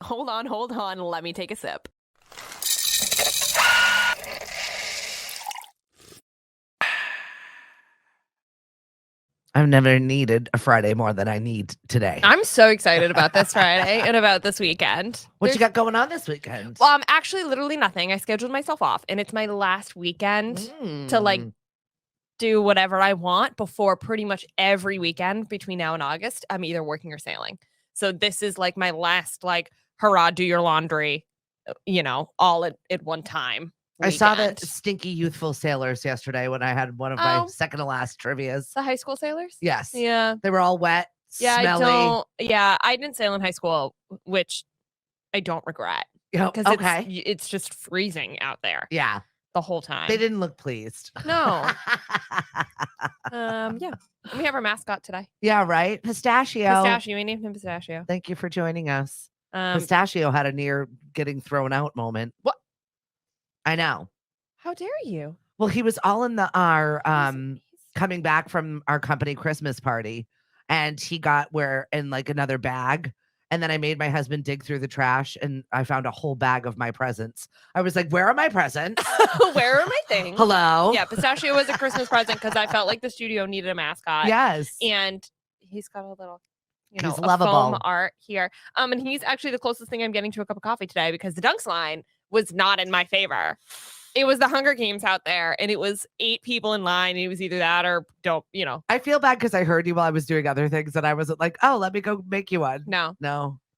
Hold on. Let me take a sip. I've never needed a Friday more than I need today. I'm so excited about this Friday and about this weekend. What you got going on this weekend? Well, actually literally nothing. I scheduled myself off, and it's my last weekend to like do whatever I want before pretty much every weekend between now and August. I'm either working or sailing. So this is like my last like hurrah, do your laundry, all at one time. I saw the weekend. stinky youthful sailors yesterday when I had one of my second to last trivias. The high school sailors? Yes. Yeah. They were all wet, smelly. I didn't sail in high school, which I don't regret. Because it's just freezing out there. Yeah. The whole time. They didn't look pleased. No. Yeah. And we have our mascot today. Yeah, right? Pistachio. We named him Pistachio. Thank you for joining us. Pistachio had a near getting thrown out moment. What? I know. How dare you? Well, he was all in our coming back from our company Christmas party, and he got in like another bag. And then I made my husband dig through the trash, and I found a whole bag of my presents. I was like, where are my presents? Where are my things? Hello? Yeah, Pistachio was a Christmas present because I felt like the studio needed a mascot. Yes. And he's got a little, he's lovable. Foam art here. And he's actually the closest thing I'm getting to a cup of coffee today because the Dunks line was not in my favor. It was the Hunger Games out there, and it was 8 people in line, and it was either that or don't, I feel bad because I heard you while I was doing other things, and I wasn't like, oh, let me go make you one. No,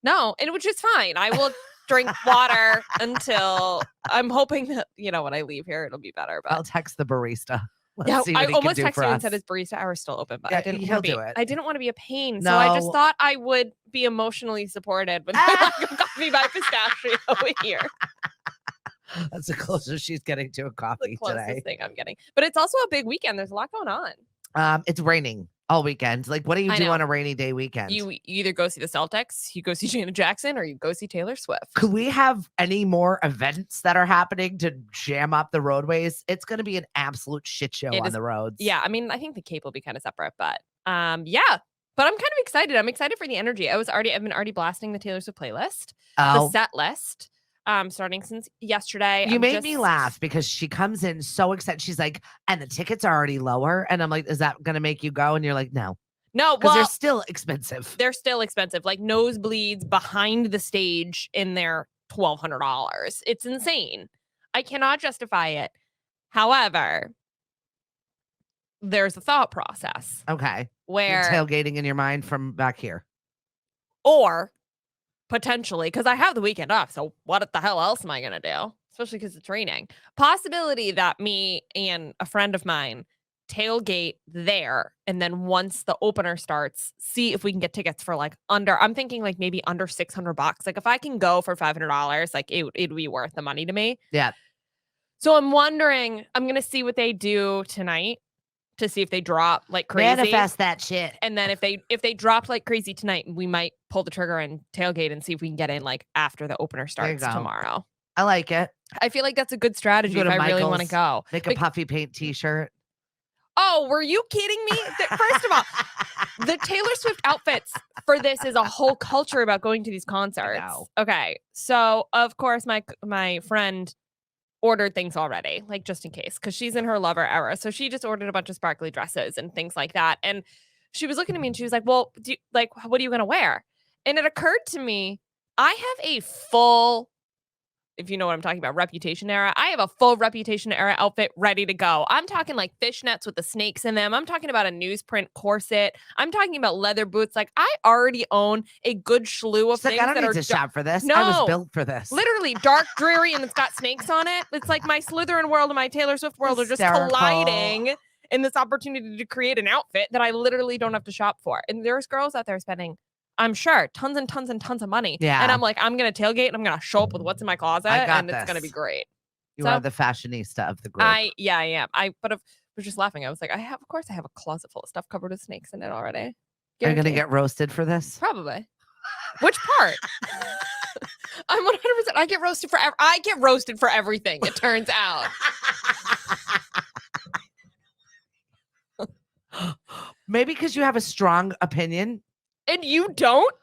and which is fine. I will drink water until I'm hoping that, when I leave here, it'll be better. But I'll text the barista. I almost texted him and said his barista hour is still open, but I didn't do it. I didn't want to be a pain, so I just thought I would be emotionally supported with my coffee by Pistachio here. That's the closest she's getting to a coffee the closest today. thing I'm getting. But it's also a big weekend. There's a lot going on. It's raining all weekend. Like, what do you do on a rainy day weekend? You either go see the Celtics, you go see Janet Jackson, or you go see Taylor Swift. Could we have any more events that are happening to jam up the roadways? It's going to be an absolute shit show on the roads. Yeah, I mean, I think the Cape will be kind of separate, but yeah. But I'm kind of excited. I'm excited for the energy. I've been already blasting the Taylor Swift playlist, the set list. Starting since yesterday. You made me laugh because she comes in so excited. She's like, and the tickets are already lower. And I'm like, is that going to make you go? And you're like, no. Because they're still expensive. They're still expensive. Like nosebleeds behind the stage in their $1,200. It's insane. I cannot justify it. However, there's a thought process. Okay. Where you're tailgating in your mind from back here. Or potentially, because I have the weekend off. So what the hell else am I going to do? Especially because it's raining. Possibility that me and a friend of mine tailgate there. And then once the opener starts, see if we can get tickets for I'm thinking like maybe under $600. Like if I can go for $500, like it'd be worth the money to me. Yeah. So I'm wondering, I'm going to see what they do tonight to see if they drop like crazy. Manifest that shit. And then if they dropped like crazy tonight, we might pull the trigger and tailgate and see if we can get in like after the opener starts tomorrow. I like it. I feel like that's a good strategy if I really want to go. Make a puffy paint t-shirt. Oh, were you kidding me? First of all, the Taylor Swift outfits for this is a whole culture about going to these concerts. Okay. So of course my friend ordered things already, like just in case, because she's in her lover era. So she just ordered a bunch of sparkly dresses and things like that. And she was looking at me and she was like, well, what are you going to wear? And it occurred to me, I have a full, if you know what I'm talking about, Reputation era. I have a full Reputation era outfit ready to go. I'm talking like fishnets with the snakes in them. I'm talking about a newsprint corset. I'm talking about leather boots. Like I already own a good slew of things. I don't need to shop for this. No, I was built for this. Literally dark, dreary, and it's got snakes on it. It's like my Slytherin world and my Taylor Swift world are just colliding in this opportunity to create an outfit that I literally don't have to shop for. And there's girls out there spending, I'm sure, tons and tons and tons of money. Yeah. And I'm like, I'm going to tailgate and I'm going to show up with what's in my closet and it's going to be great. You are the fashionista of the group. I am. I was just laughing. I was like, of course I have a closet full of stuff covered with snakes in it already. Guaranteed. Are you going to get roasted for this? Probably. Which part? I'm 100%. I get roasted for everything, it turns out. Maybe because you have a strong opinion. And you don't?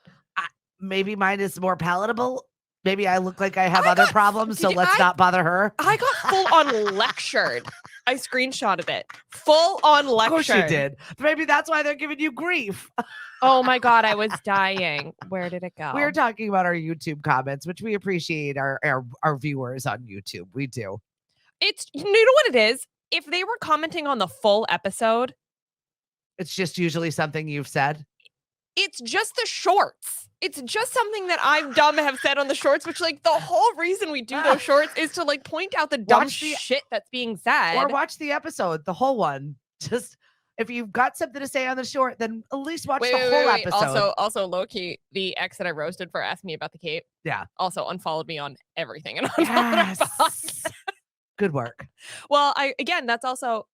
Maybe mine is more palatable. Maybe I look like I have other problems, so let's not bother her. I got full on lectured. I screenshotted it. Full on lectured. Of course you did. Maybe that's why they're giving you grief. Oh my God, I was dying. Where did it go? We were talking about our YouTube comments, which we appreciate our viewers on YouTube. We do. It's, you know what it is? If they were commenting on the full episode, it's just usually something you've said. It's just the shorts. It's just something that I've have said on the shorts, which like the whole reason we do those shorts is to like point out the dumb shit that's being said. Or watch the episode, the whole one. Just if you've got something to say on the short, then at least watch the whole episode. Also low key, the ex that I roasted for asking me about the cape. Yeah. Also unfollowed me on everything and unfollowed yes. Good work. Well, that's also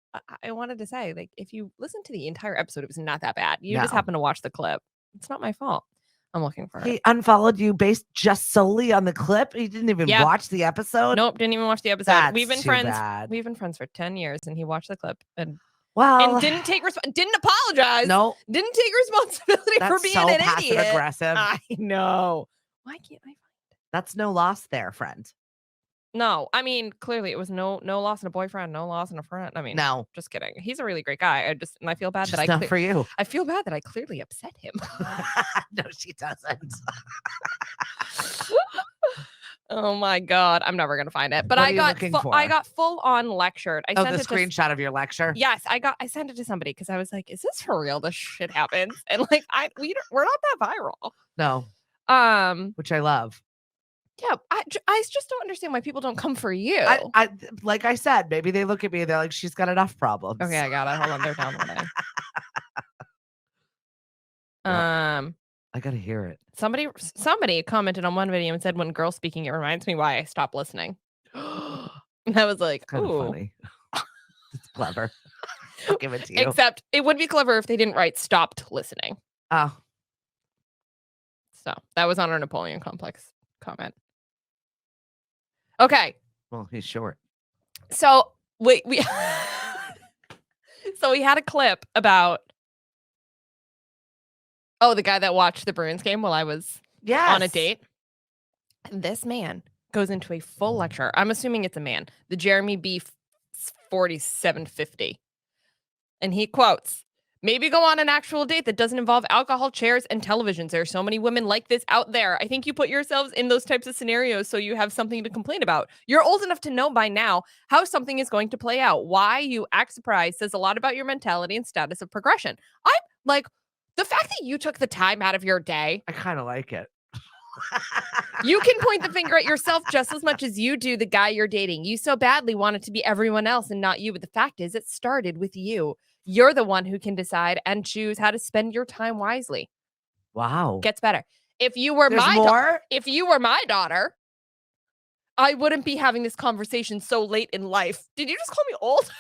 I wanted to say, like, if you listen to the entire episode, it was not that bad. You just happen to watch the clip. It's not my fault. I'm looking for it. He unfollowed you based just solely on the clip. He didn't even watch the episode. Nope, didn't even watch the episode. That's We've been too friends. bad. We've been friends for 10 years, and he watched the clip and didn't take didn't apologize. No, didn't take responsibility for being an passive idiot. Aggressive. I know. Why can't I find it? That's no loss there, friend. No, I mean, clearly it was no loss in a boyfriend, no loss in a friend. I mean, no, just kidding. He's a really great guy. I feel bad that not for you. I feel bad that I clearly upset him. No, she doesn't. Oh my God, I'm never gonna find it. But I got full on lectured. I sent the screenshot of your lecture. Yes, I sent it to somebody because I was like, "Is this for real? This shit happens." And like, we're not that viral. No. Which I love. Yeah, I just don't understand why people don't come for you. I like I said, maybe they look at me and they're like, she's got enough problems. Okay, I got it. Hold on, they're downloading. I gotta hear it. Somebody commented on one video and said, "When girls speaking, it reminds me why I stopped listening." And I was like, kind "Ooh, of funny." It's clever. I'll give it to you. Except it would be clever if they didn't write "stopped listening." Oh, so that was on our Napoleon complex comment. Okay. Well, he's short. So we so we had a clip about the guy that watched the Bruins game while I was on a date. And this man goes into a full lecture. I'm assuming it's a man. The Jeremy B 4750. And he quotes, "Maybe go on an actual date that doesn't involve alcohol, chairs, and televisions. There are so many women like this out there. I think you put yourselves in those types of scenarios so you have something to complain about. You're old enough to know by now how something is going to play out. Why you act surprised says a lot about your mentality and status of progression." I'm like, the fact that you took the time out of your day. I kind of like it. You can point the finger at yourself just as much as you do the guy you're dating. You so badly want it to be everyone else and not you. But the fact is, it started with you. You're the one who can decide and choose how to spend your time wisely. Wow. Gets better. If you were my daughter, I wouldn't be having this conversation so late in life. Did you just call me old?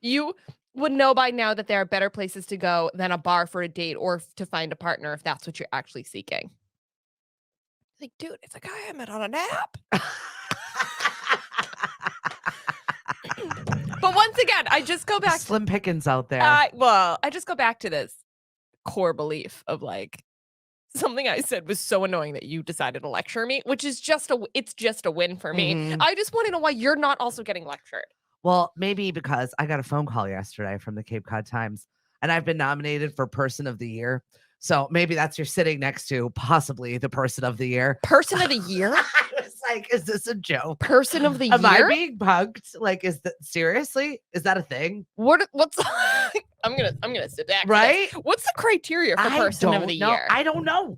You would know by now that there are better places to go than a bar for a date or to find a partner if that's what you're actually seeking. Like, dude, it's a guy I met on an app. But once again, I just go back. Slim pickings out there. I just go back to this core belief of like something I said was so annoying that you decided to lecture me, which is it's just a win for me. Mm-hmm. I just want to know why you're not also getting lectured. Well, maybe because I got a phone call yesterday from the Cape Cod Times and I've been nominated for Person of the Year. So maybe that's you're sitting next to possibly the Person of the Year. Person of the Year? I was like, is this a joke? Person of the Year? Am I being bugged? Like, seriously? Is that a thing? What's I'm gonna sit back. Right? What's the criteria for Person of the Year? I don't know.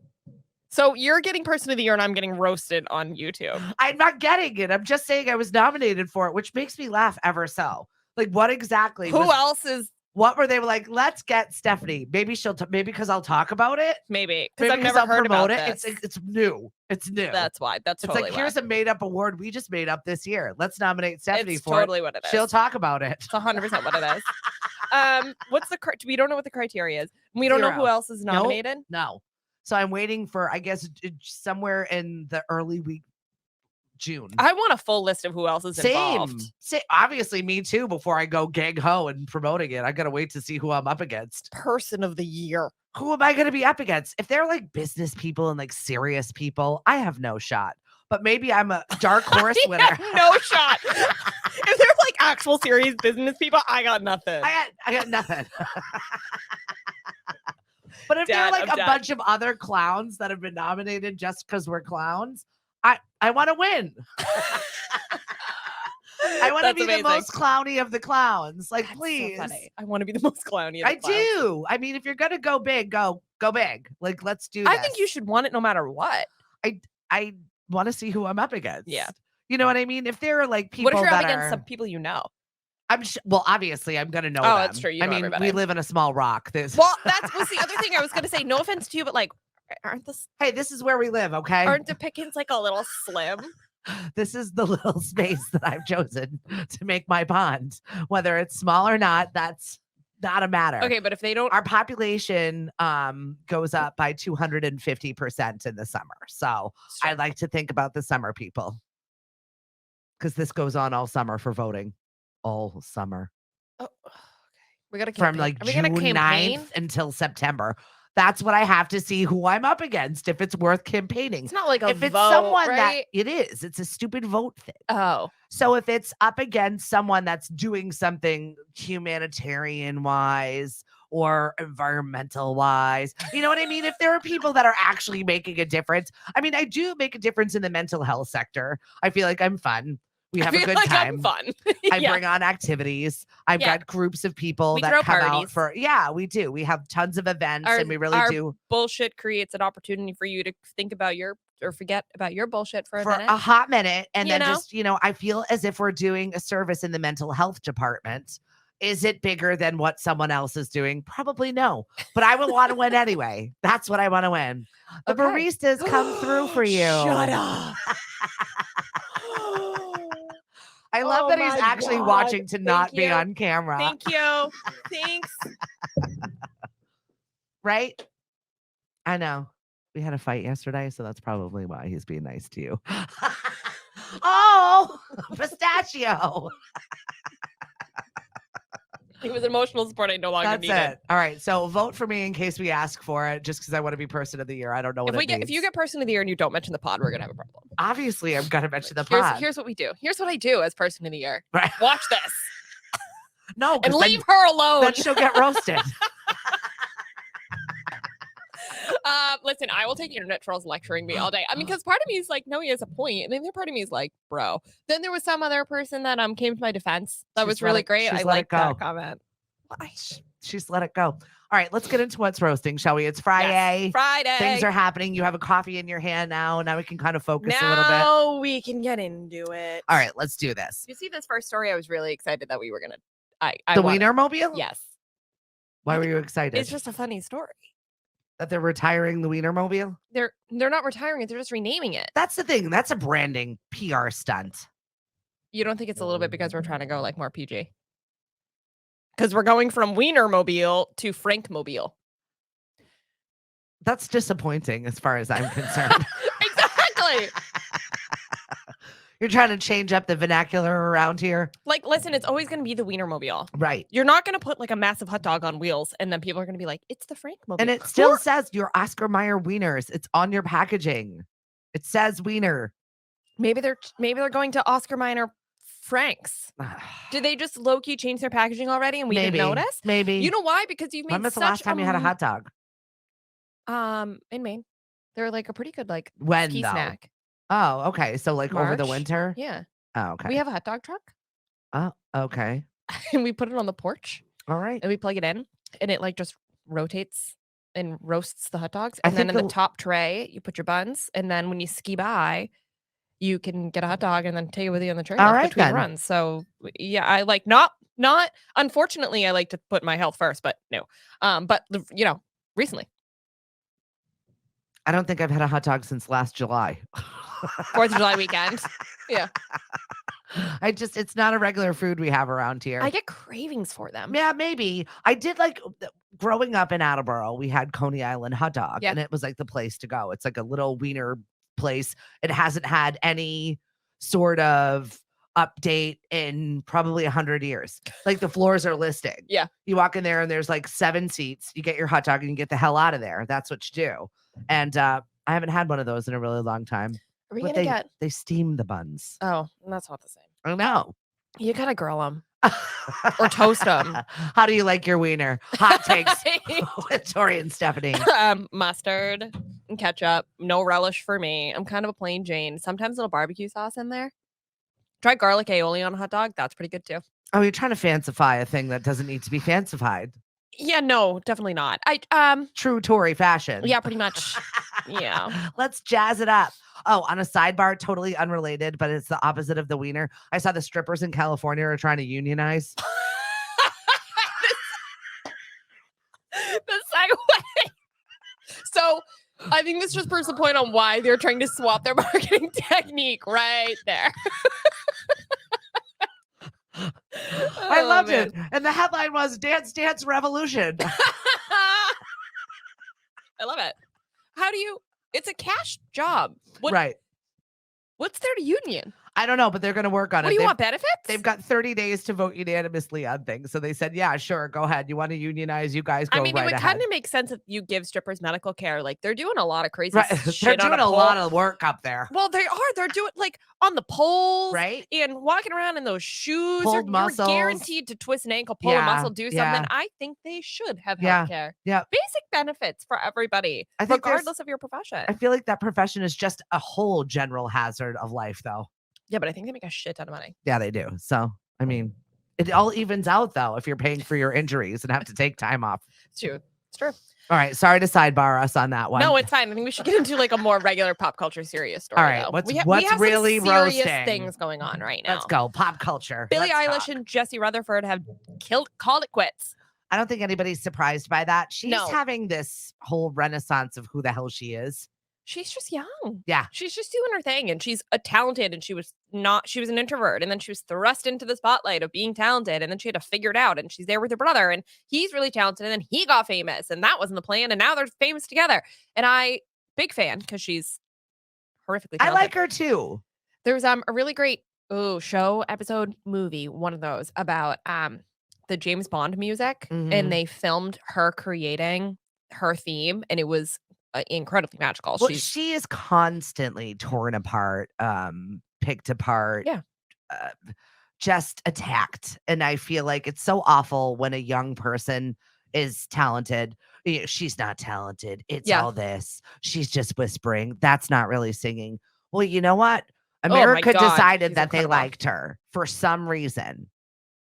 So you're getting Person of the Year and I'm getting roasted on YouTube. I'm not getting it. I'm just saying I was nominated for it, which makes me laugh ever so. Like, what exactly? What were they like? Let's get Stephanie. Maybe maybe because I'll talk about it. Maybe because I've never heard about it. It's new. It's new. That's why. It's totally like, here's a made up award we just made up this year. Let's nominate Stephanie for totally what it is. She'll talk about it. It's 100% what it is. We don't know what the criteria is. We don't know who else is nominated. No. So I'm waiting for, I guess, somewhere in the early week June. I want a full list of who else is involved. Obviously, me too. Before I go gang ho and promoting it, I gotta wait to see who I'm up against. Person of the year. Who am I gonna be up against? If they're like business people and like serious people, I have no shot. But maybe I'm a dark horse winner. No shot. If they're like actual serious business people, I got nothing. I got nothing. But if they're like a bunch of other clowns that have been nominated just because we're clowns, I want to win. I want to be the most clowny of the clowns. Like, please. So funny. I want to be the most clowny of the clowns. I do. I mean, if you're gonna go big, go big. Like, let's do this. I think you should want it no matter what. I want to see who I'm up against. Yeah. You know what I mean? If there are like people, what if you're up against some people you know? Well, obviously, I'm gonna know. Oh, that's true. You know everybody. We live in a small rock. Well, that was the other thing I was gonna say. No offense to you, but like, hey, this is where we live, okay? Aren't the pickings like a little slim? This is the little space that I've chosen to make my pond. Whether it's small or not, that's not a matter. Okay, but if they don't, our population goes up by 250% in the summer. So I like to think about the summer people because this goes on all summer for voting. All summer. Oh, okay. We got to from like June 9th until September. That's what I have to see who I'm up against if it's worth campaigning. It's not like if it's vote, someone right? that it is. It's a stupid vote thing. Oh. So if it's up against someone that's doing something humanitarian wise or environmental wise, you know what I mean? If there are people that are actually making a difference. I mean, I do make a difference in the mental health sector. I feel like I'm fun. We have a good time. I'm fun. I bring on activities. I've got groups of people that come out for. Yeah, we do. We have tons of events, and we really do. Bullshit creates an opportunity for you to think about or forget about your bullshit for a hot minute, and then just I feel as if we're doing a service in the mental health department. Is it bigger than what someone else is doing? Probably no, but I would want to win anyway. That's what I want to win. The baristas come through for you. Shut up. I love that he's actually watching to not be on camera. Thank you. Thanks. Right? I know. We had a fight yesterday, so that's probably why he's being nice to you. Oh, pistachio. He was emotional support I no longer needed. That's it. All right. So vote for me in case we ask for it, just because I want to be person of the year. I don't know what it means. If you get person of the year and you don't mention the pod, we're going to have a problem. Obviously, I'm going to mention the pod. Here's what we do. Here's what I do as person of the year. Right. Watch this. No. And leave her alone. Then she'll get roasted. Listen, I will take internet trolls lecturing me all day. I mean, because part of me is like, no, he has a point. And then the other part of me is like, bro. Then there was some other person that came to my defense. That was really great. I like that comment. She's let it go. All right, let's get into what's roasting, shall we? It's Friday. Yes, Friday. Things are happening. You have a coffee in your hand now. Now we can kind of focus a little bit. Now we can get into it. All right, let's do this. You see this first story? I was really excited that we were going to. The Weinermobile? Yes. Why were you excited? It's just a funny story. That they're retiring the Weinermobile? They're not retiring it. They're just renaming it. That's the thing. That's a branding PR stunt. You don't think it's a little bit because we're trying to go like more PG? Because we're going from Weinermobile to Frankmobile. That's disappointing as far as I'm concerned. Exactly. You're trying to change up the vernacular around here. Like, listen, it's always going to be the Weinermobile. Right. You're not going to put like a massive hot dog on wheels and then people are going to be like, it's the Frankmobile. And it still says your Oscar Mayer Wieners. It's on your packaging. It says Wiener. Maybe they're going to Oscar Mayer Franks. Did they just low-key change their packaging already and we didn't notice? Maybe. You know why? Because you've made When was the last time you had a hot dog? In Maine. They're like a pretty good like ski snack. Oh, okay. So like March? over the winter? Yeah. Oh, okay. We have a hot dog truck. Oh, okay. And we put it on the porch. All right. And we plug it in and it like just rotates and roasts the hot dogs. And then in the top tray, you put your buns. And then when you ski by, you can get a hot dog and then take it with you on the train between runs. So yeah, I like not unfortunately, I like to put my health first, but no. But recently. I don't think I've had a hot dog since last July. 4th of July weekend. Yeah. It's not a regular food we have around here. I get cravings for them. Yeah, maybe. I did like growing up in Attleboro, we had Coney Island hot dog and it was like the place to go. It's like a little wiener place. It hasn't had any sort of update in probably 100 years. Like the floors are listing. Yeah. You walk in there and there's like 7 seats. You get your hot dog and you get the hell out of there. That's what you do. And I haven't had one of those in a really long time. Are we But gonna get? They steam the buns. Oh, that's not the same. I know. You gotta grill them or toast them. How do you like your wiener? Hot takes with Tori and Stephanie. Mustard and ketchup. No relish for me. I'm kind of a plain Jane. Sometimes a little barbecue sauce in there. Try garlic aioli on a hot dog. That's pretty good too. Oh, you're trying to fancify a thing that doesn't need to be fancified. Yeah, no, definitely not. True Tory fashion. Yeah, pretty much. Yeah. Let's jazz it up. Oh, on a sidebar, totally unrelated, but it's the opposite of the wiener. I saw the strippers in California are trying to unionize. The segue. So I think this just proves the point on why they're trying to swap their marketing technique right there. I loved it. And the headline was Dance Dance Revolution. I love it. How do you, it's a cash job. Right. What's there to union? I don't know, but they're going to work on it. What do you want, benefits? They've got 30 days to vote unanimously on things. So they said, yeah, sure, go ahead. You want to unionize? You guys go right ahead. It would kind of make sense if you give strippers medical care. Like, they're doing a lot of crazy shit. They're doing a lot of work up there. Well, they are. They're doing, like, on the poles. Right. And walking around in those shoes. Pulled muscles. You're guaranteed to twist an ankle, pull a muscle, do something. I think they should have health care. Yeah. Basic benefits for everybody, regardless of your profession. I feel like that profession is just a whole general hazard of life, though. Yeah, but I think they make a shit ton of money. Yeah, they do. So, I mean, it all evens out, though, if you're paying for your injuries and have to take time off. It's true. It's true. All right. Sorry to sidebar us on that one. No, it's fine. I think we should get into like a more regular pop culture serious story. All right. Though. What's we have really some serious roasting things going on right now. Let's go. Pop culture. Billie Eilish and Jesse Rutherford have called it quits. I don't think anybody's surprised by that. She's having this whole renaissance of who the hell she is. She's just young. Yeah. She's just doing her thing, and she's talented, and she was an introvert, and then she was thrust into the spotlight of being talented, and then she had to figure it out, and she's there with her brother, and he's really talented, and then he got famous, and that wasn't the plan, and now they're famous together. And big fan, because she's horrifically talented. I like her too. There was a really great show, episode, movie, one of those, about the James Bond music, and they filmed her creating her theme, and it was incredibly magical. Well, she is constantly torn apart, picked apart, just attacked. And I feel like it's so awful when a young person is talented. She's not talented. It's all this. She's just whispering. That's not really singing. Well, you know what? America decided that they liked her for some reason.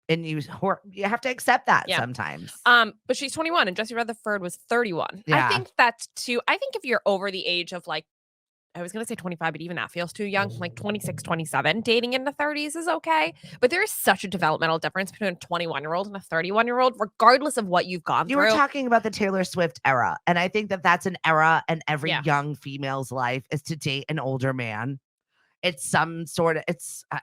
And you have to accept that sometimes. But she's 21 and Jesse Rutherford was 31. Yeah. I think that's I think if you're over the age of like, I was going to say 25, but even that feels too young. Like 26, 27, dating in the 30s is okay. But there is such a developmental difference between a 21-year-old and a 31-year-old, regardless of what you've gone through. You were talking about the Taylor Swift era. And I think that that's an era in every young female's life is to date an older man. It's some sort of,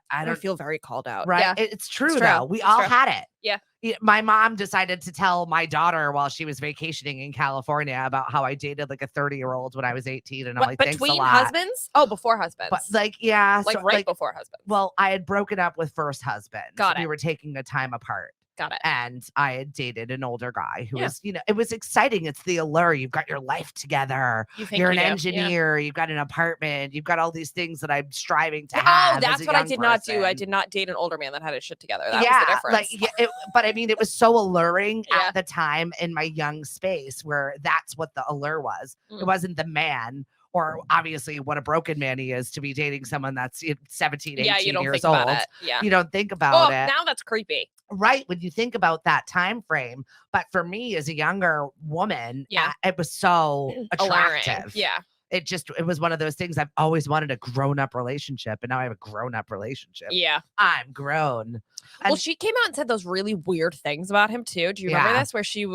I don't feel very called out. Right. Yeah. It's true though. We all had it. Yeah. My mom decided to tell my daughter while she was vacationing in California about how I dated like a 30-year-old when I was 18. And I'm like, thanks a lot. Between husbands? Oh, before husbands. But like, yeah. Like right before husbands. Well, I had broken up with first husband. Got it. We were taking a time apart. Got it. And I had dated an older guy who was, it was exciting. It's the allure. You've got your life together. You're an engineer. You've got an apartment. You've got all these things that I'm striving to have. Oh, that's what I did not do. I did not date an older man that had his shit together. That was the difference. But I mean, it was so alluring at the time in my young space where that's what the allure was. It wasn't the man. Or obviously what a broken man he is to be dating someone that's 17, 18 years old. Yeah. You don't think about it. Now that's creepy. Right. When you think about that time frame. But for me as a younger woman, it was so attractive. Alluring. Yeah. It was one of those things I've always wanted a grown-up relationship. And now I have a grown-up relationship. Yeah. I'm grown. Well, she came out and said those really weird things about him too. Do you remember this? Where she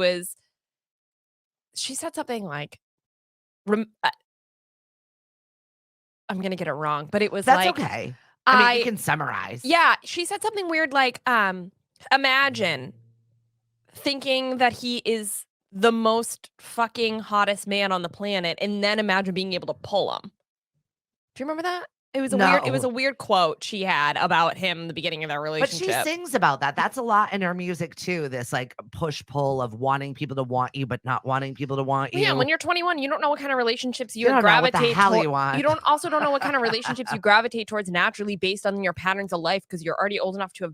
said something like, I'm going to get it wrong, but it was That's okay. I mean, you can summarize. Yeah. She said something weird like, imagine thinking that he is the most fucking hottest man on the planet and then imagine being able to pull him. Do you remember that? It was a weird quote she had about him in the beginning of their relationship. But she sings about that. That's a lot in her music too. This like push-pull of wanting people to want you, but not wanting people to want you. Yeah, when you're 21, you don't know what kind of relationships you don't gravitate know what the hell you want. You don't know what kind of relationships you gravitate towards naturally based on your patterns of life, because you're already old enough to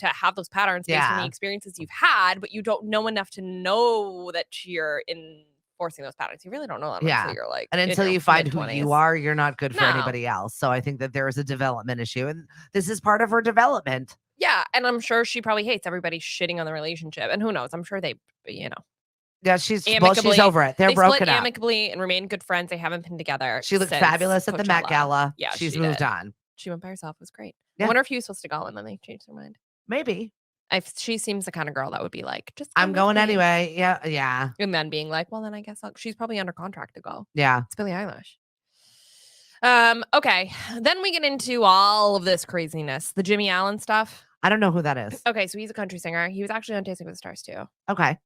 have those patterns based on the experiences you've had, but you don't know enough to know that you're enforcing those patterns. You really don't know that until you're like, and until you find who you are, you're not good for anybody else. So I think that there is a development issue, and this is part of her development. Yeah, and I'm sure she probably hates everybody shitting on the relationship, and who knows? I'm sure they, Yeah, she's over it. They're broken split up amicably and remain good friends. They haven't been together. She looked fabulous at the Met Gala. Yeah, she's moved on. She went by herself. It was great. Yeah. I wonder if he was supposed to go and then they changed their mind. Maybe. She seems the kind of girl that would be like, I'm going anyway. Yeah. And then being like, well, then I guess she's probably under contract to go. Yeah. It's Billie Eilish. Okay. Then we get into all of this craziness. The Jimmie Allen stuff. I don't know who that is. Okay, so he's a country singer. He was actually on Dancing with the Stars too. Okay.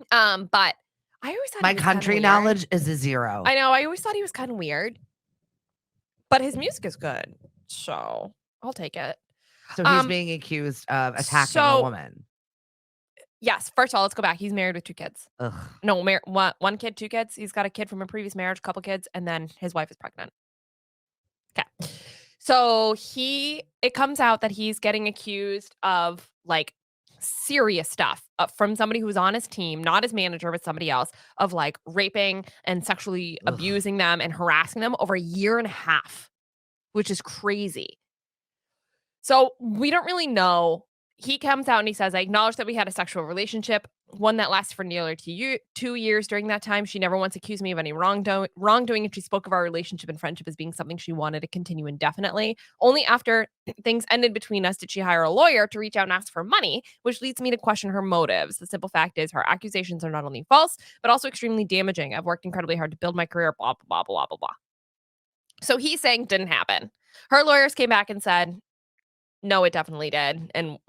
But I always thought my country knowledge is a 0. I know. I always thought he was kind of weird, but his music is good, so I'll take it. So he's being accused of attacking a woman. Yes. First of all, let's go back. He's married with 2 kids. Ugh. No, one kid, 2 kids. He's got a kid from a previous marriage, a couple kids, and then his wife is pregnant. Okay. So it comes out that he's getting accused of like serious stuff from somebody who's on his team, not his manager, but somebody else, of like raping and sexually abusing them and harassing them over a year and a half, which is crazy. So we don't really know. He comes out and he says, I acknowledge that we had a sexual relationship, one that lasted for nearly 2 years. During that time, she never once accused me of any wrongdoing, and she spoke of our relationship and friendship as being something she wanted to continue indefinitely. Only after things ended between us did she hire a lawyer to reach out and ask for money, which leads me to question her motives. The simple fact is her accusations are not only false, but also extremely damaging. I've worked incredibly hard to build my career, blah, blah, blah, blah, blah, blah. So he's saying didn't happen. Her lawyers came back and said, no, it definitely did. And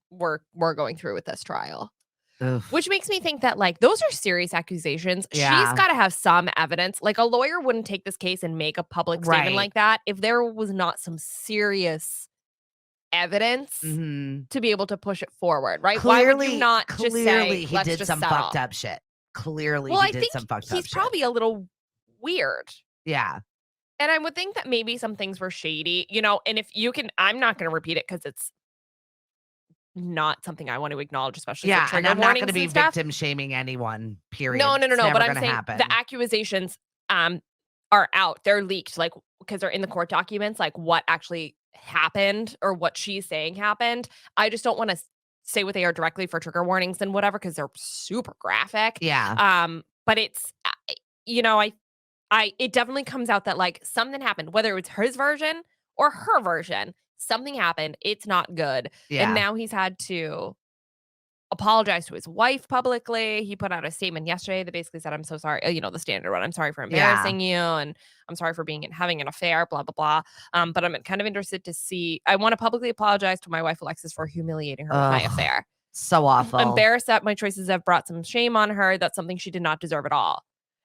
we're going through with this trial. Ugh. Which makes me think that like those are serious accusations. Yeah. She's got to have some evidence. Like a lawyer wouldn't take this case and make a public statement like that if there was not some serious evidence to be able to push it forward, right? Clearly, why would you not just say, he did some fucked up shit. Clearly, well, he did some fucked up shit. He's probably a little weird. Yeah. And I would think that maybe some things were shady, and if you can, I'm not going to repeat it because it's not something I want to acknowledge, especially for trigger and I'm not going to be victim shaming anyone, period. No. But I'm saying happen. The accusations are out. They're leaked, like, because they're in the court documents, like what actually happened or what she's saying happened. I just don't want to say what they are directly for trigger warnings and whatever, because they're super graphic. Yeah. But it's, it definitely comes out that like something happened, whether it was his version or her version, something happened. It's not good. Yeah. And now he's had to apologize to his wife publicly. He put out a statement yesterday that basically said, I'm so sorry. The standard one. I'm sorry for embarrassing you. And I'm sorry for having an affair, blah, blah, blah. But I'm kind of interested to see, I want to publicly apologize to my wife, Alexis, for humiliating her with my affair. So awful. I'm embarrassed that my choices have brought some shame on her. That's something she did not deserve at all.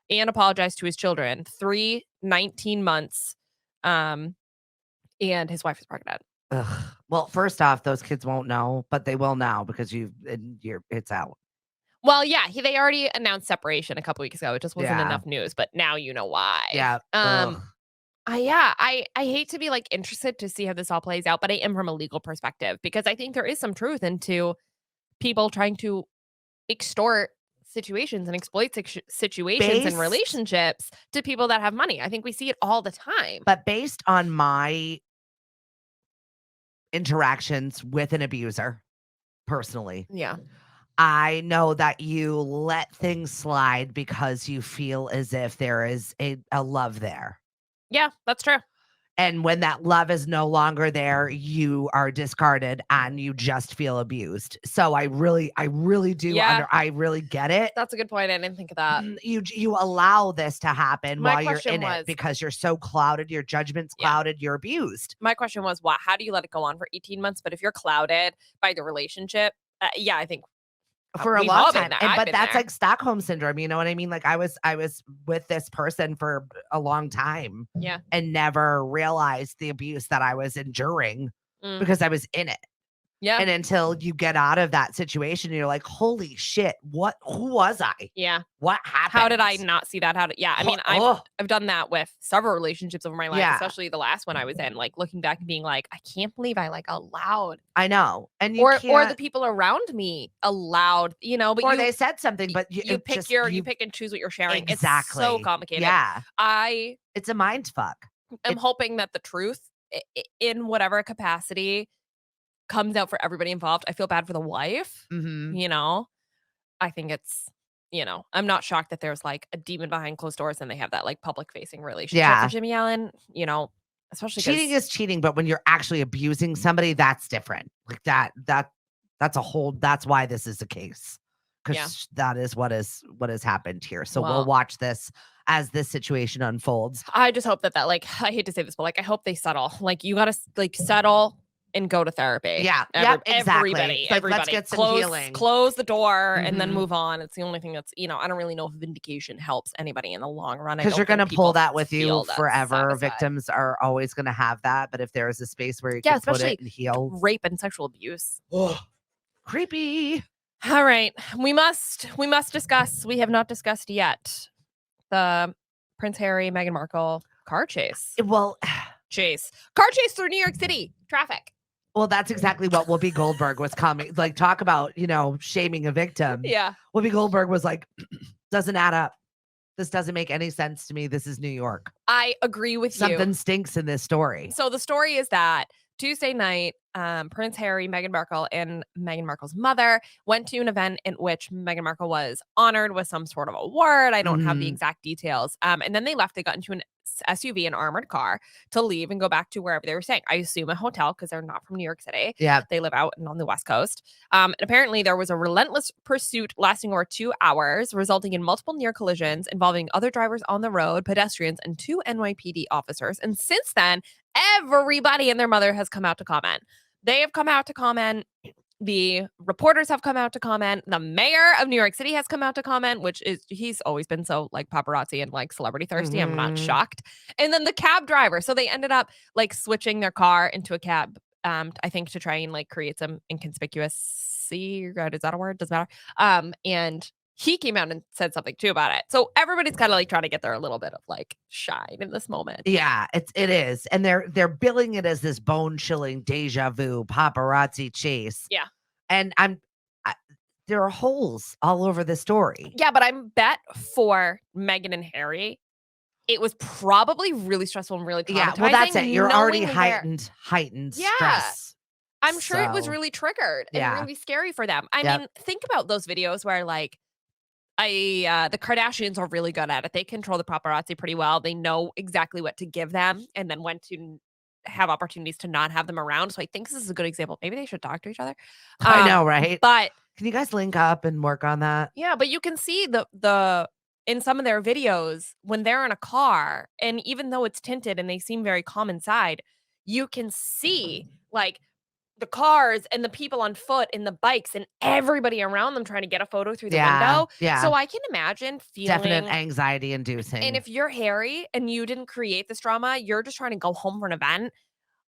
And apologize to his children, 3, 19 months. And his wife is pregnant. Ugh. Well, first off, those kids won't know, but they will now because it's out. Well, yeah, they already announced separation a couple weeks ago. It just wasn't enough news, but now you know why. Yeah. I hate to be like interested to see how this all plays out, but I am from a legal perspective because I think there is some truth into people trying to extort situations and exploit situations and relationships to people that have money. I think we see it all the time. But based on my interactions with an abuser personally, I know that you let things slide because you feel as if there is a love there. Yeah, that's true. And when that love is no longer there, you are discarded and you just feel abused. So I really do. I really get it. That's a good point. I didn't think of that. You allow this to happen while you're in it because you're so clouded. Your judgment's clouded. You're abused. My question was, how do you let it go on for 18 months? But if you're clouded by the relationship, I think for a We've long all been time. there. And I've but been that's there. like Stockholm syndrome. You know what I mean? Like I was with this person for a long time Yeah. and never realized the abuse that I was enduring because I was in it. Yeah. And until you get out of that situation, you're like, holy shit, who was I? Yeah. What happened? How did I not see that? I mean, I've done that with several relationships over my life, especially the last one I was in, like looking back and being like, I can't believe I like allowed. I know. And or the people around me allowed, but or they said something, but you pick and choose what you're sharing. Exactly. It's so complicated. Yeah. It's a mind fuck. I'm hoping that the truth in whatever capacity comes out for everybody involved. I feel bad for the wife. I think it's, I'm not shocked that there's like a demon behind closed doors and they have that like public facing relationship for Jimmie Allen, especially cheating is cheating, but when you're actually abusing somebody, that's different. Like that's why this is the case. Because that is what has happened here. So we'll watch this as this situation unfolds. I just hope that like, I hate to say this, but like, I hope they settle. Like, you got to like settle and go to therapy. Yeah. Exactly. Everybody. Let's get some healing. Close the door and then move on. It's the only thing that's, I don't really know if vindication helps anybody in the long run. Because you're going to pull that with you forever. Victims are always going to have that. But if there is a space where you can put it and heal. Rape and sexual abuse. Oh, creepy. All right. We must discuss. We have not discussed yet the Prince Harry, Meghan Markle car chase. Well, car chase through New York City traffic. Well, that's exactly what Whoopi Goldberg was coming. Like, talk about, shaming a victim. Yeah. Whoopi Goldberg was like, doesn't add up. This doesn't make any sense to me. This is New York. I agree with you. Something stinks in this story. So the story is that Tuesday night, Prince Harry, Meghan Markle, and Meghan Markle's mother went to an event in which Meghan Markle was honored with some sort of award. I don't have the exact details. And then they left. They got into an SUV, an armored car, to leave and go back to wherever they were staying. I assume a hotel because they're not from New York City. Yeah. They live out on the West Coast. And apparently there was a relentless pursuit lasting over 2 hours, resulting in multiple near collisions involving other drivers on the road, pedestrians, and 2 NYPD officers. And since then, everybody and their mother has come out to comment. They have come out to comment. The reporters have come out to comment. The mayor of New York City has come out to comment, he's always been so like paparazzi and like celebrity thirsty. I'm not shocked. And then the cab driver. So they ended up like switching their car into a cab, I think to try and like create some inconspicuousy. Is that a word? Doesn't matter. And he came out and said something too about it. So everybody's kind of like trying to get their little bit of like shine in this moment. Yeah, it is. And they're billing it as this bone-chilling deja vu paparazzi chase. Yeah. And there are holes all over the story. Yeah, but I bet for Meghan and Harry, it was probably really stressful and really traumatizing. Yeah, well, that's it. You're already heightened stress. I'm sure it was really triggered and really scary for them. I mean, think about those videos where like the Kardashians are really good at it. They control the paparazzi pretty well. They know exactly what to give them and then when to have opportunities to not have them around. So I think this is a good example. Maybe they should talk to each other. I know, right? But can you guys link up and work on that? Yeah, but you can see the in some of their videos when they're in a car, and even though it's tinted and they seem very calm inside, you can see like the cars and the people on foot and the bikes and everybody around them trying to get a photo through the window. Yeah. So I can imagine feeling definite anxiety inducing. And if you're Harry and you didn't create this drama, you're just trying to go home for an event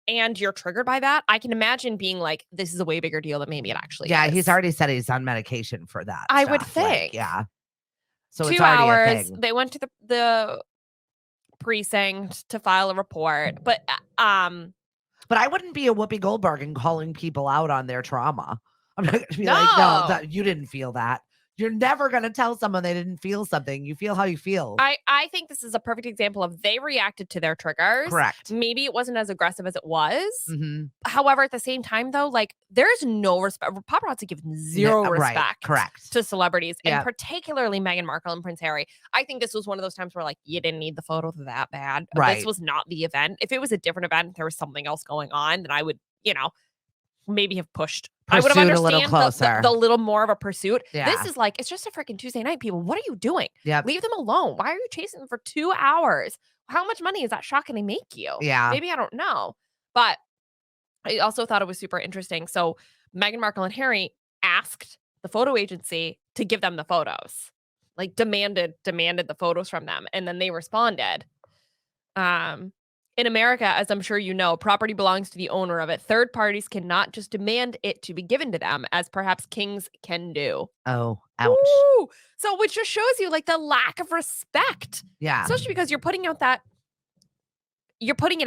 and you're triggered by that. I can imagine being like, this is a way bigger deal than maybe it actually is. Yeah, he's already said he's on medication for that. I would think. Like, so 2 it's already hours. a thing. They went to the precinct to file a report, but I wouldn't be a Whoopi Goldberg and calling people out on their trauma. I'm not going to be like, no, you didn't feel that. You're never going to tell someone they didn't feel something. You feel how you feel. I think this is a perfect example of they reacted to their triggers. Correct. Maybe it wasn't as aggressive as it was. Mm-hmm. However, at the same time, though, like there's no respect. Paparazzi give zero respect to celebrities, and particularly Meghan Markle and Prince Harry. I think this was one of those times where like you didn't need the photo that bad. Right. This was not the event. If it was a different event, there was something else going on, then I would, maybe have pushed. I would have understood the little more of a pursuit. Yeah. This is like, it's just a freaking Tuesday night, people. What are you doing? Yep. Leave them alone. Why are you chasing them for 2 hours? How much money is that shot going to make you? Yeah. Maybe, I don't know. But I also thought it was super interesting. So Meghan Markle and Harry asked the photo agency to give them the photos. Like demanded the photos from them, and then they responded. In America, as I'm sure you know, property belongs to the owner of it. Third parties cannot just demand it to be given to them, as perhaps kings can do. Oh, ouch. Woo! So, which just shows you like the lack of respect. Yeah. Especially because you're putting it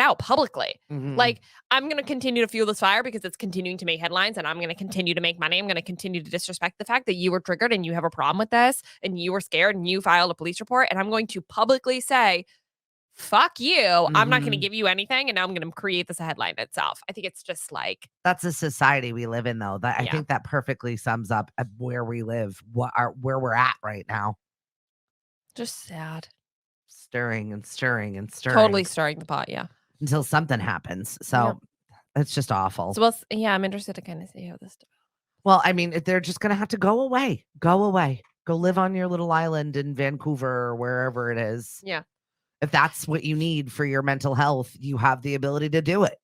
out publicly. Mhm. Like, I'm going to continue to fuel this fire because it's continuing to make headlines and I'm going to continue to make money. I'm going to continue to disrespect the fact that you were triggered and you have a problem with this and you were scared and you filed a police report. And I'm going to publicly say, fuck you. I'm not going to Mhm. give you anything. And now I'm going to create this headline itself. I think it's just like, That's the society we live in, though. I Yeah. think that perfectly sums up where we live, where we're at right now. just sad. Stirring and stirring and stirring. Totally stirring the pot. Yeah. Until something happens. So it's just awful. So, I'm interested to kind of see how this. Well, I mean, they're just going to have to go away. Go away. Go live on your little island in Vancouver or wherever it is. Yeah. If that's what you need for your mental health, you have the ability to do it.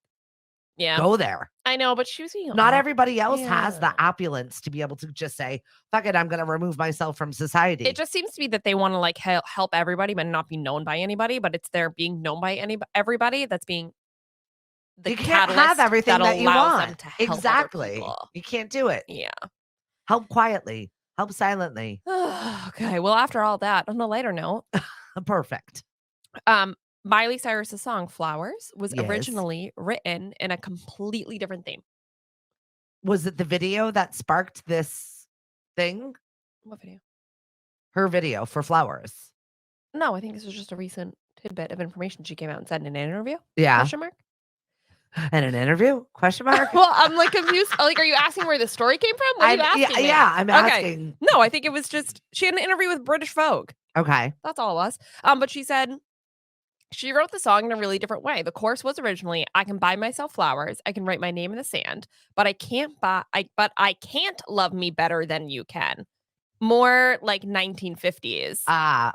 Yeah. Go there. I know, but she was being Not everybody else has the Yeah. opulence to be able to just say, fuck it, I'm going to remove myself from society. It just seems to be that they want to like help everybody, but not be known by anybody. But it's their being known by everybody that's being the You can't have catalyst everything that you allows them want. to help other Exactly. people. You can't do it. Yeah. Help quietly. Help silently. Okay. Well, after all that, on a lighter note, Perfect. Miley Cyrus's song "Flowers" was Yes. originally written in a completely different theme. Was it the video that sparked this thing? What video? Her video for Flowers. No, I think this was just a recent tidbit of information she came out and said in an interview. Yeah. Question mark? In an interview? Question mark? Well, I'm like confused. Like, are you asking where the story came from? What are you asking me? Yeah, I'm Okay. asking. No, I think it was just she had an interview with British Vogue. Okay. That's all it was. But she said she wrote the song in a really different way. The chorus was originally, "I can buy myself flowers. I can write my name in the sand, but I can't love me better than you can." More like 1950s.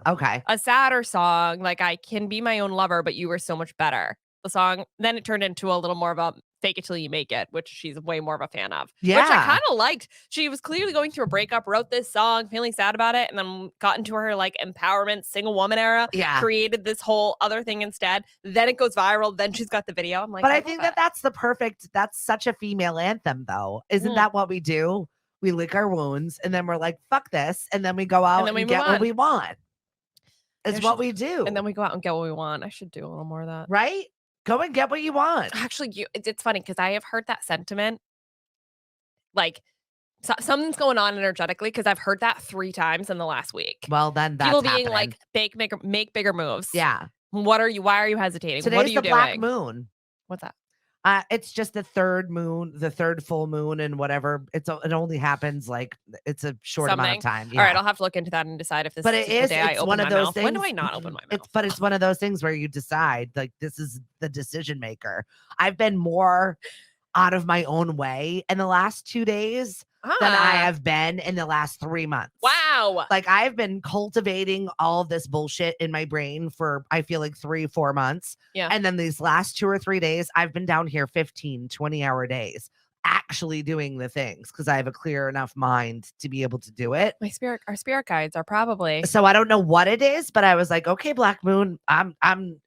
Okay. A sadder song, like I can be my own lover, but you were so much better. The song, then it turned into a little more of a fake it till you make it, which she's way more of a fan of. Which I Yeah. kind of liked. She was clearly going through a breakup, wrote this song, feeling sad about it, and then got into her like empowerment single woman era. Yeah. Created this whole other thing instead. Then it goes viral. Then she's got the video. I'm like, But I think that's that's such a female anthem, though. Isn't Mhm. that what we do? We lick our wounds and then we're like, fuck this. And then we go out then and, we move get what on. we want. It's There what should- we do. And then we go out and get what we want. I should do a little more of that. Right? Go and get what you want. Actually, it's funny because I have heard that sentiment. Like, something's going on energetically because I've heard that 3 times in the last week. Well, then that's People being happening. like, make bigger moves. Yeah. Why are you hesitating? Today's What are you the black doing? moon. What's that? It's just the third moon, the third full moon, and whatever. It only happens like it's a short amount of time. Yeah. All right, I'll have to look into that and decide if this But is it the is. day I It's open one my of those mouth. things. When do I not open my mouth? It's one of those things where you decide like this is the decision maker. I've been more out of my own way in the last 2 days than I have been in the last 3 months. Wow. Like I've been cultivating all of this bullshit in my brain for I feel like 3-4 months. Yeah. And then these last 2 or 3 days, I've been down here 15, 20-hour days actually doing the things because I have a clear enough mind to be able to do it. Our spirit guides are probably. So I don't know what it is, but I was like, okay, Black Moon, I'm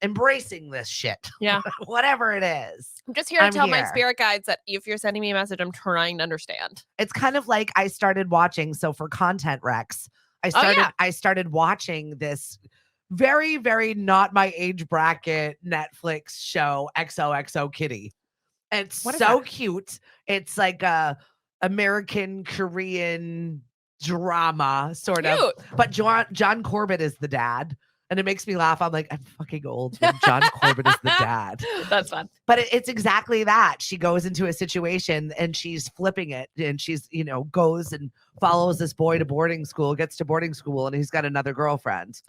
embracing this shit. Yeah. Whatever it is. I'm just here to tell my here. spirit guides that if you're sending me a message, I'm trying to understand. It's kind of like I started watching. So for Content Rex, I started watching this very, very not my age bracket Netflix show, XOXO Kitty. It's What is so that? cute. It's like a American Korean drama sort of. Cute. But John Corbett is the dad. And it makes me laugh. I'm like, I'm fucking old when John Corbett is the dad. That's fun. But it's exactly that. She goes into a situation and she's flipping it. And she's, goes and follows this boy to boarding school, gets to boarding school, and he's got another girlfriend,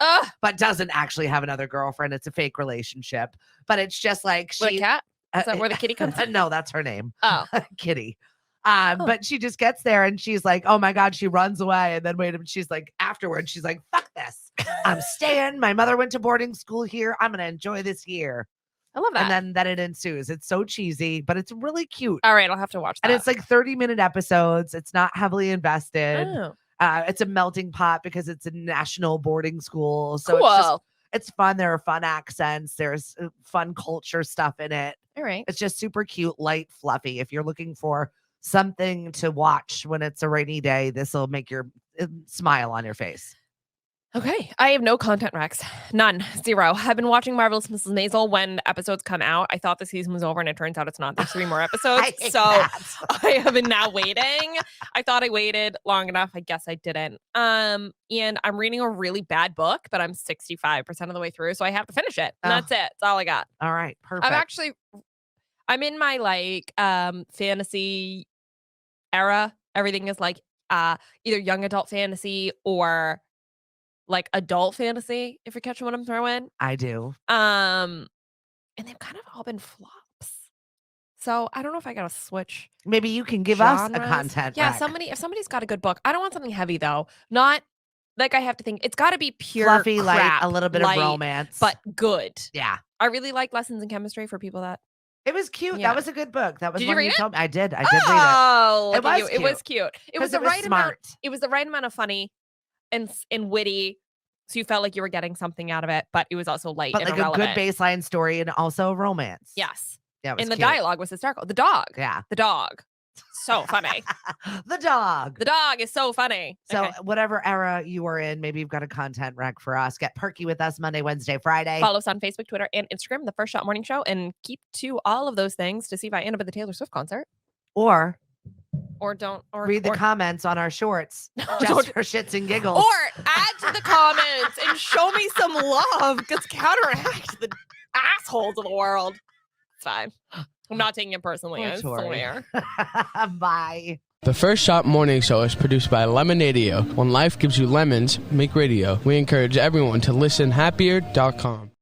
but doesn't actually have another girlfriend. It's a fake relationship. But it's just like With a cat? Is that where the kitty comes in? No, that's her name. Oh. Kitty. But she just gets there and she's like, oh my God, she runs away. And then she's like, afterwards, she's like, fuck this. I'm staying. My mother went to boarding school here. I'm going to enjoy this year. I love that. And then it ensues. It's so cheesy, but it's really cute. All right, I'll have to watch that. And it's like 30-minute episodes. It's not heavily invested. Oh. It's a melting pot because it's a national boarding school. So Cool. it's fun. There are fun accents. There's fun culture stuff in it. All right. It's just super cute, light, fluffy. If you're looking for something to watch when it's a rainy day, this will make your smile on your face. Okay. I have no content recs. None. Zero. I've been watching Marvelous Mrs. Maisel when episodes come out. I thought the season was over and it turns out it's not. There's 3 more episodes. So I have been now waiting. I thought I waited long enough. I guess I didn't. And I'm reading a really bad book, but I'm 65% of the way through. So I have to finish it. And that's it. That's all I got. All right. Perfect. I'm in my like fantasy era. Everything is like either young adult fantasy or like adult fantasy, if you're catching what I'm throwing. I do. And they've kind of all been flops. So I don't know if I gotta switch. Maybe you can give genres. us a content. Yeah, rec. if somebody's got a good book. I don't want something heavy though. Not like I have to think. It's gotta be pure fluffy, crap, light, a little bit of romance. but good. Yeah. I really like Lessons in Chemistry for people that It was cute. Yeah. That was a good book. That was Did one you read you it? told me. I did. I did Oh, read it. it was cute. It was the right smart. amount. It was the right amount of funny and witty. So you felt like you were getting something out of it, but it was also light But and like irrelevant. a good baseline story and also romance. Yes. Yeah. It was And the cute. dialogue was hysterical. The dog. Yeah. The dog. So funny. The dog. The dog is so funny. So Okay. whatever era you are in, maybe you've got a content rec for us. Get perky with us Monday, Wednesday, Friday. Follow us on Facebook, Twitter, and Instagram, The First Shot Morning Show, and keep to all of those things to see if I end up at the Taylor Swift concert. Or read the or comments on our shorts just don't- for shits and giggles. Or add to the comments and show me some love because counteract the assholes of the world. It's fine. I'm not taking it personally. Poor I Tori. swear. Bye. The First Shot Morning Show is produced by Lemonadio. When life gives you lemons, make radio. We encourage everyone to listen happier.com.